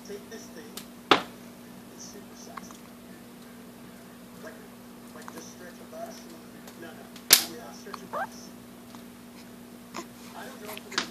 Take this thing, it's supersized. Like just stretch a bus? No, we don't stretch a bus. I don't know if we're